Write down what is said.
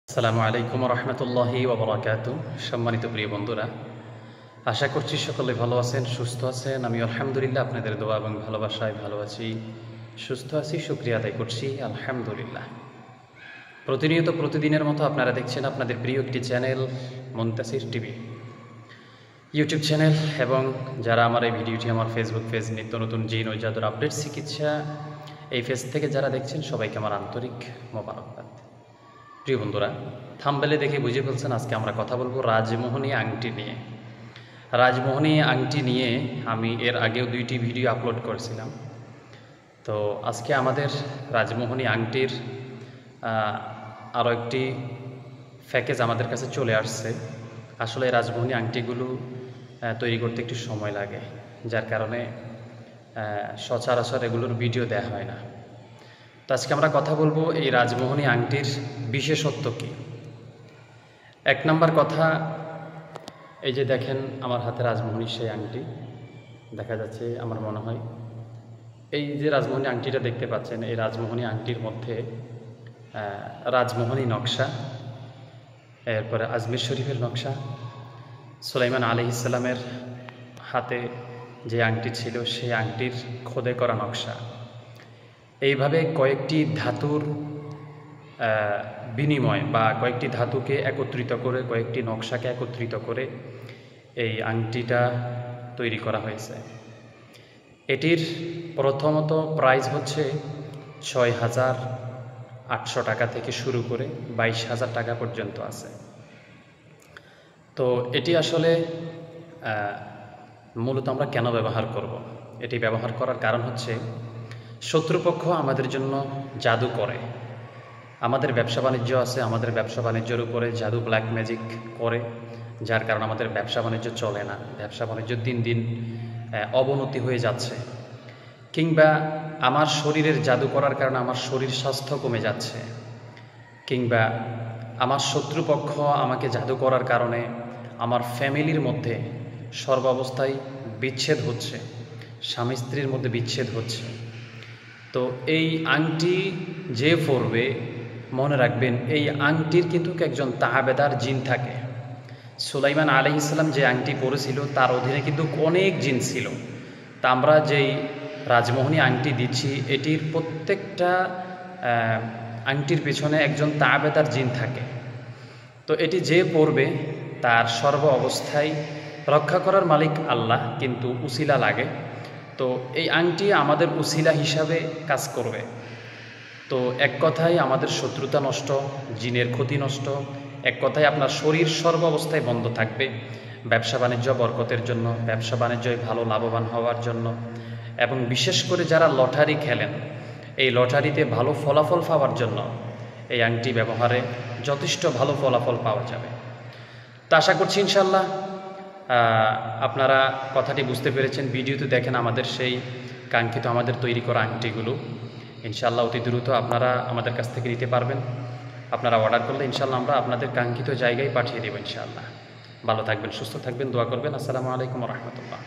আসসালামু আলাইকুম রহমতুল্লাহি ওবরাকাতুহু। সম্মানিত প্রিয় বন্ধুরা, আশা করছি সকলে ভালো আছেন, সুস্থ আছেন। আমি আলহামদুলিল্লাহ আপনাদের দোয়া এবং ভালোবাসায় ভালো আছি, সুস্থ আছি, শুকরিয়া আদায় করছি আলহামদুলিল্লাহ। প্রতিনিয়ত প্রতিদিনের মতো আপনারা দেখছেন আপনাদের প্রিয় একটি channel Muntasir TV YouTube channel, এবং যারা আমার এই ভিডিওটি আমার ফেসবুক পেজ নিত্য নতুন জিন ও জাদুর আপডেট চিকিৎসা এই পেজ থেকে যারা দেখছেন সবাইকে আমার আন্তরিক মোবারকবাদ। প্রিয় বন্ধুরা, থাম্বনেলে দেখে বুঝে ফেলছেন আজকে আমরা কথা বলবো রাজমোহনী আংটি নিয়ে। রাজমোহনী আংটি নিয়ে আমি এর আগেও 2টি ভিডিও আপলোড করেছিলাম। তো আজকে আমাদের রাজমোহনী আংটির আরও একটি প্যাকেজ আমাদের কাছে চলে আসছে। আসলে রাজমোহনী আংটিগুলো তৈরি করতে একটু সময় লাগে, যার কারণে সচরাচর এগুলোর ভিডিও দেওয়া হয় না। তো আজকে আমরা কথা বলবো এই রাজমোহনী আংটির বিশেষত্ব কী। 1 নম্বর কথা, এই যে দেখেন আমার হাতে রাজমোহনী সেই আংটি দেখা যাচ্ছে। আমার মনে হয় এই যে রাজমোহনী আংটিটা দেখতে পাচ্ছেন, এই রাজমোহনী আংটির মধ্যে রাজমোহনী নকশা, এরপরে আজমির শরীফের নকশা, সুলাইমান আলাইহিস সালামের হাতে যে আংটি ছিল সেই আংটির খোদে করা নকশা, এইভাবে কয়েকটি ধাতুর বিনিময় বা কয়েকটি ধাতুকে একত্রিত করে, কয়েকটি নকশাকে একত্রিত করে এই আংটিটা তৈরি করা হয়েছে। এটির প্রথমত প্রাইস হচ্ছে 6,800 টাকা থেকে শুরু করে 22,000 টাকা পর্যন্ত আছে। তো এটি আসলে মূলত আমরা কেন ব্যবহার করব? এটি ব্যবহার করার কারণ হচ্ছে, শত্রুপক্ষ আমাদের জন্য জাদু করে, আমাদের ব্যবসা বাণিজ্য আছে, আমাদের ব্যবসা বাণিজ্যের উপরে জাদু ব্ল্যাক ম্যাজিক করে, যার কারণে আমাদের ব্যবসা বাণিজ্য চলে না, ব্যবসা বাণিজ্য দিন দিন অবনতি হয়ে যাচ্ছে। কিংবা আমার শরীরের জাদু করার কারণে আমার শরীর স্বাস্থ্য কমে যাচ্ছে। কিংবা আমার শত্রুপক্ষ আমাকে জাদু করার কারণে আমার ফ্যামিলির মধ্যে সর্বাবস্থায় বিচ্ছেদ হচ্ছে, স্বামী স্ত্রীর মধ্যে বিচ্ছেদ হচ্ছে। তো এই আংটি যে পরবে, মনে রাখবেন এই আংটির কিন্তু একজন তাহাবেদার জিন থাকে। সুলাইমান আলাইহিস সালাম যে আংটি পরেছিল তার অধীনে কিন্তু অনেক জিন ছিল। তা আমরা যেই রাজমোহনী আংটি দিচ্ছি, এটির প্রত্যেকটা আংটির পেছনে একজন তাহাবেদার জিন থাকে। তো এটি যে পরবে তার সর্ব অবস্থায় রক্ষা করার মালিক আল্লাহ, কিন্তু উসিলা লাগে। তো এই আংটি আমাদের উসিলা হিসাবে কাজ করবে। তো এক কথায় আমাদের শত্রুতা নষ্ট, জিনের ক্ষতি নষ্ট, এক কথায় আপনার শরীর সর্ব অবস্থায় বন্ধ থাকবে, ব্যবসা বাণিজ্য বরকতের জন্য, ব্যবসা বাণিজ্যে ভালো লাভবান হওয়ার জন্য, এবং বিশেষ করে যারা লটারি খেলেন এই লটারিতে ভালো ফলাফল পাওয়ার জন্য এই আংটি ব্যবহারে যথেষ্ট ভালো ফলাফল পাওয়া যাবে। তো আশা করছি ইনশাল্লাহ আপনারা কথাটি বুঝতে পেরেছেন। ভিডিওতে দেখেন আমাদের সেই কাঙ্ক্ষিত আমাদের তৈরি করা আংটিগুলো ইনশাল্লাহ অতি দ্রুত আপনারা আমাদের কাছ থেকে নিতে পারবেন। আপনারা অর্ডার করলে ইনশাল্লাহ আমরা আপনাদের কাঙ্ক্ষিত জায়গায় পাঠিয়ে দেব ইনশাল্লাহ। ভালো থাকবেন, সুস্থ থাকবেন, দোয়া করবেন। আসসালামু আলাইকুম রহমতুল্লাহ।